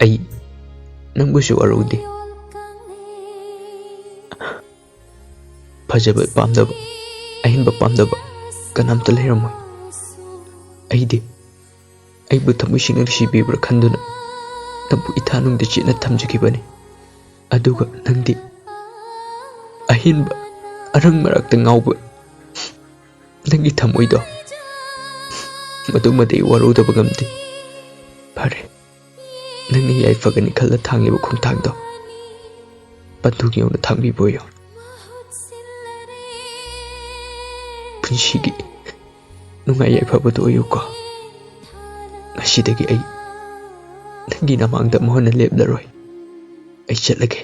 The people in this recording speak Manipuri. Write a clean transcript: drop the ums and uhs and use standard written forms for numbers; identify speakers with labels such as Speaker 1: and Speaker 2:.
Speaker 1: ꯑꯩ ꯅꯪꯕꯨꯁꯨ ꯋꯥꯔꯧꯗꯦ ꯐꯖꯕ ꯄꯥꯝꯗꯕ ꯑꯍꯦꯟꯕ ꯄꯥꯝꯗꯕ ꯀꯅꯥꯝꯇ ꯂꯩꯔꯝꯃꯣꯏ ꯑꯩꯗꯤ ꯑꯩꯕꯨ ꯊꯃꯣꯏ ꯁꯦꯡꯅ ꯅꯨꯡꯁꯤꯕꯤꯕ꯭ꯔꯥ ꯈꯟꯗꯨꯅ ꯅꯪꯕꯨ ꯏꯊꯥꯅꯨꯡꯗ ꯆꯦꯠꯅ ꯊꯝꯖꯈꯤꯕꯅꯤ ꯑꯗꯨꯒ ꯅꯪꯗꯤ ꯑꯍꯦꯟꯕ ꯑꯔꯪ ꯃꯔꯛꯇ ꯉꯥꯎꯕ ꯅꯪꯒꯤ ꯊꯃꯣꯏꯗꯣ ꯃꯗꯨꯃꯗꯤ ꯑꯩ ꯋꯥꯔꯧꯗꯕ ꯉꯝꯗꯦ ꯐꯔꯦ ꯅꯪꯅ ꯌꯥꯏꯐꯒꯅꯤ ꯈꯜꯂ ꯊꯥꯡꯂꯤꯕ ꯈꯣꯡꯊꯥꯡꯗꯣ ꯄꯟꯊꯨꯡ ꯌꯧꯅ ꯊꯥꯡꯕꯤꯕ ꯑꯣꯏꯌꯣ ꯄꯨꯟꯁꯤꯒꯤ ꯅꯨꯡꯉꯥꯏ ꯌꯥꯏꯐꯕꯗꯣ ꯑꯣꯏꯌꯨꯀꯣ ꯉꯁꯤꯗꯒꯤ ꯑꯩ ꯅꯪꯒꯤ ꯅꯃꯥꯡꯗ ꯑꯃꯨꯛ ꯍꯟꯅ ꯂꯦꯞꯂꯔꯣꯏ ꯑꯩ ꯆꯠꯂꯒꯦ